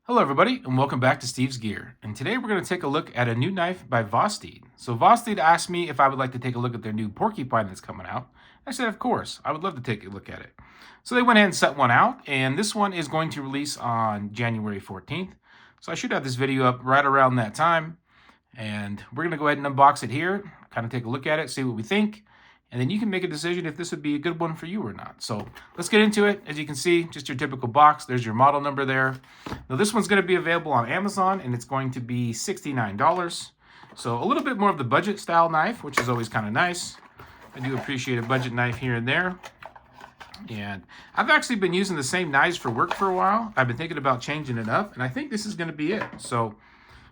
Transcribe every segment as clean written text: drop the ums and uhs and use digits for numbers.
Hello everybody and welcome back to Steve's Gear. And today we're going to take a look at a new knife by Vosteed. So Vosteed asked me if I would like to take a look at their new Porcupine that's coming out. I said of course, I would love to take a look at it. So they went ahead and set one out, and this one is going to release on January 14th. So I should have this video up right around that time. And we're going to go ahead and unbox it here, kind of take a look at it, see what we think. And then you can make a decision if this would be a good one for you or not. So let's get into it. As you can see, just your typical box. There's your model number there. Now this one's going to be available on Amazon, and it's going to be $69. So a little bit more of the budget style knife, which is always kind of nice. I do appreciate a budget knife here and there. And I've actually been using the same knives for work for a while. I've been thinking about changing it up, and I think this is going to be it. So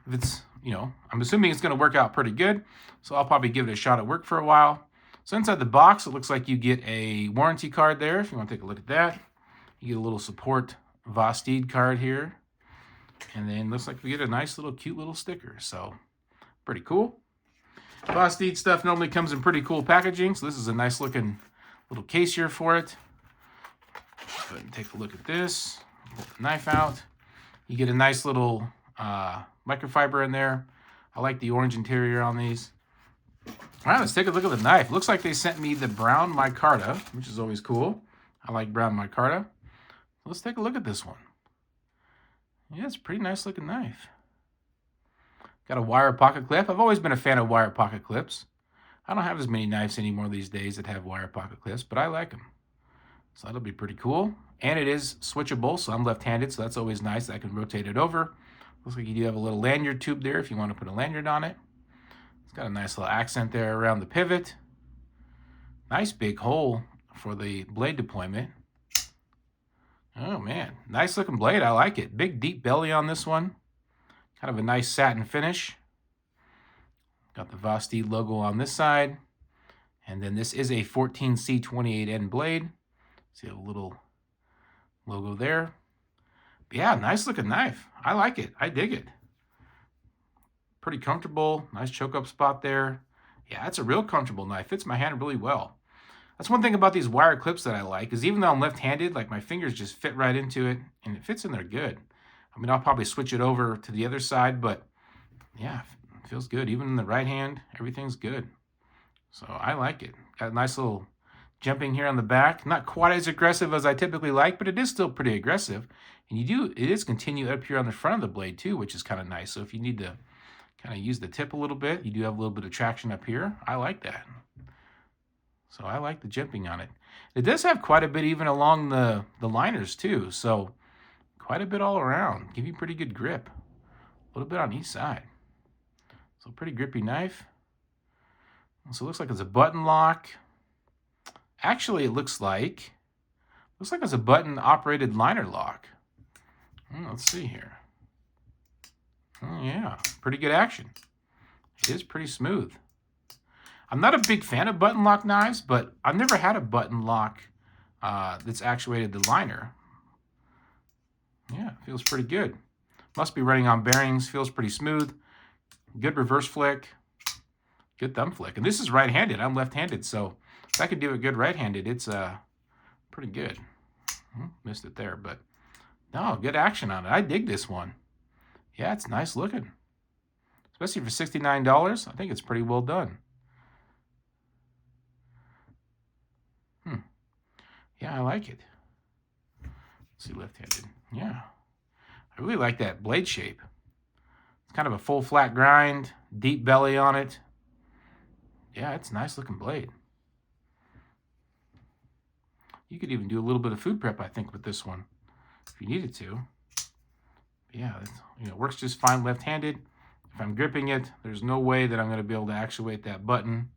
if it's, I'm assuming it's going to work out pretty good. So I'll probably give it a shot at work for a while. So inside the box, it looks like you get a warranty card there, if you want to take a look at that. You get a little support Vosteed card here. And then looks like we get a nice little cute little sticker. So pretty cool. Vosteed stuff normally comes in pretty cool packaging. So this is a nice looking little case here for it. Go ahead and take a look at this. Pull the knife out. You get a nice little microfiber in there. I like the orange interior on these. All right, let's take a look at the knife. Looks like they sent me the brown micarta, which is always cool. I like brown micarta. Let's take a look at this one. Yeah, it's a pretty nice looking knife. Got a wire pocket clip. I've always been a fan of wire pocket clips. I don't have as many knives anymore these days that have wire pocket clips, but I like them. So that'll be pretty cool. And it is switchable, so I'm left-handed, so that's always nice. I can rotate it over. Looks like you do have a little lanyard tube there if you want to put a lanyard on it. Got a nice little accent there around the pivot. Nice big hole for the blade deployment. Oh man, nice looking blade. I like it. Big deep belly on this one. Kind of a nice satin finish. Got the Vosteed logo on this side. And then this is a 14C28N blade. See a little logo there. But yeah, nice looking knife. I like it. I dig it. Pretty comfortable, nice choke up spot there. Yeah, it's a real comfortable knife. Fits my hand really well. That's one thing about these wire clips that I like, is even though I'm left-handed, like my fingers just fit right into it, and it fits in there good. I mean, I'll probably switch it over to the other side, but yeah, it feels good. Even in the right hand, everything's good. So I like it. Got a nice little jumping here on the back. Not quite as aggressive as I typically like, but it is still pretty aggressive. And it is continue up here on the front of the blade too, which is kind of nice. So if you need to kind of use the tip a little bit, you do have a little bit of traction up here. I like that. So I like the jimping on it. It does have quite a bit even along the liners too. So quite a bit all around. Give you pretty good grip. A little bit on each side. So pretty grippy knife. So it looks like it's a button lock. Actually, it looks like it's a button operated liner lock. Let's see here. Oh, yeah, pretty good action. It is pretty smooth. I'm not a big fan of button lock knives, but I've never had a button lock that's actuated the liner. Yeah, feels pretty good. Must be running on bearings. Feels pretty smooth. Good reverse flick. Good thumb flick. And this is right-handed. I'm left-handed, so if I could do it good right-handed, it's pretty good. Missed it there, but no, good action on it. I dig this one. Yeah, it's nice looking. Especially for $69, I think it's pretty well done. Yeah, I like it. Let's see, left-handed. Yeah. I really like that blade shape. It's kind of a full flat grind, deep belly on it. Yeah, it's a nice looking blade. You could even do a little bit of food prep, I think, with this one, if you needed to. Yeah, it works just fine left-handed. If I'm gripping it, there's no way that I'm going to be able to actuate that button.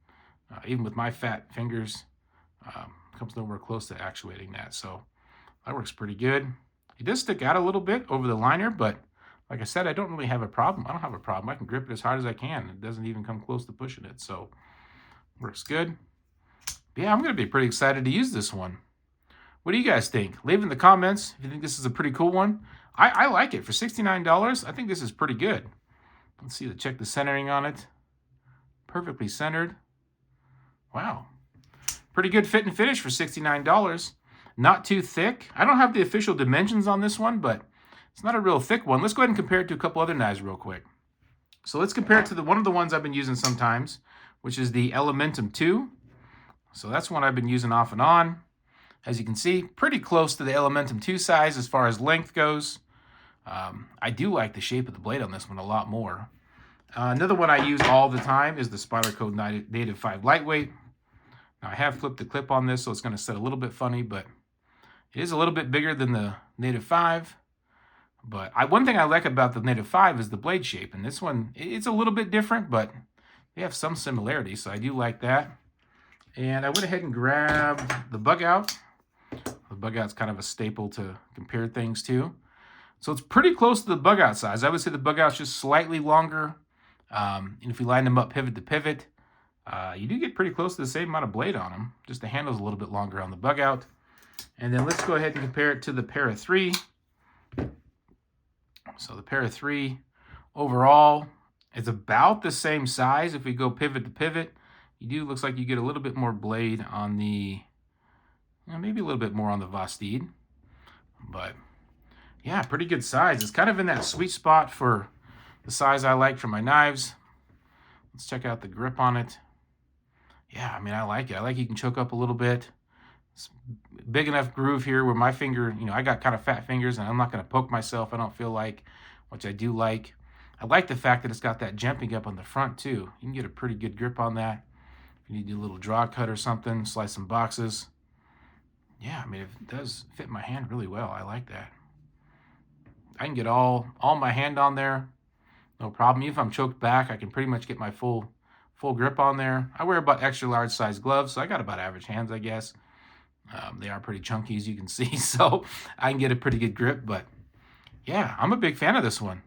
Even with my fat fingers, comes nowhere close to actuating that. So that works pretty good. It does stick out a little bit over the liner, but like I said, I don't really have a problem. I don't have a problem. I can grip it as hard as I can. It doesn't even come close to pushing it. So works good. But yeah, I'm going to be pretty excited to use this one. What do you guys think? Leave in the comments if you think this is a pretty cool one. I like it. For $69, I think this is pretty good. Let's see, check the centering on it. Perfectly centered. Wow. Pretty good fit and finish for $69. Not too thick. I don't have the official dimensions on this one, but It's not a real thick one. Let's go ahead and compare it to a couple other knives real quick. So let's compare it to one of the ones I've been using sometimes, which is the Elementum 2. So that's one I've been using off and on. As you can see, pretty close to the Elementum 2 size as far as length goes. I do like the shape of the blade on this one a lot more. Another one I use all the time is the Spyderco Native 5 Lightweight. Now I have flipped the clip on this, so it's going to set a little bit funny, but it is a little bit bigger than the Native 5. But one thing I like about the Native 5 is the blade shape, and this one, it's a little bit different, but they have some similarities, so I do like that. And I went ahead and grabbed the bug out. The bug out's kind of a staple to compare things to. So it's pretty close to the bug out size. I would say the bug out's just slightly longer. And if you line them up pivot to pivot, you do get pretty close to the same amount of blade on them. Just the handle's a little bit longer on the bug out. And then let's go ahead and compare it to the Para 3. So the Para 3 overall is about the same size. If we go pivot to pivot, looks like you get a little bit more blade on the, maybe a little bit more on the Vosteed. But yeah, pretty good size. It's kind of in that sweet spot for the size I like for my knives. Let's check out the grip on it. Yeah, I mean, I like it. I like you can choke up a little bit. It's big enough groove here where my finger, I got kind of fat fingers and I'm not going to poke myself, I don't feel like, which I do like. I like the fact that it's got that jumping up on the front too. You can get a pretty good grip on that. If you need to do a little draw cut or something, slice some boxes. Yeah, I mean, it does fit my hand really well. I like that. I can get all my hand on there, no problem. Even if I'm choked back, I can pretty much get my full grip on there. I wear about extra large size gloves, so I got about average hands, I guess. They are pretty chunky, as you can see, so I can get a pretty good grip. But yeah, I'm a big fan of this one.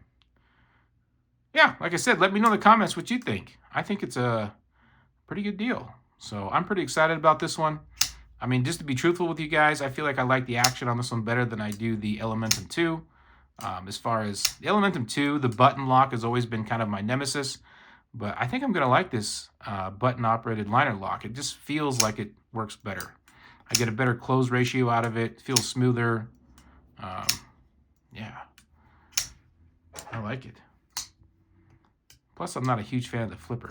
Yeah, like I said, let me know in the comments what you think. I think it's a pretty good deal. So I'm pretty excited about this one. I mean, just to be truthful with you guys, I feel like I like the action on this one better than I do the Elementum 2. As far as the Elementum 2, the button lock has always been kind of my nemesis. But I think I'm going to like this button-operated liner lock. It just feels like it works better. I get a better close ratio out of it. It feels smoother. Yeah, I like it. Plus, I'm not a huge fan of the flipper.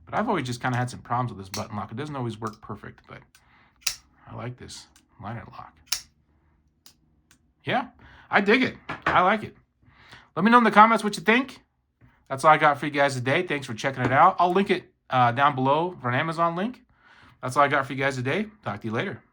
But I've always just kind of had some problems with this button lock. It doesn't always work perfect, but I like this liner lock. Yeah, I dig it. I like it. Let me know in the comments what you think. That's all I got for you guys today. Thanks for checking it out. I'll link it down below for an Amazon link. That's all I got for you guys today. Talk to you later.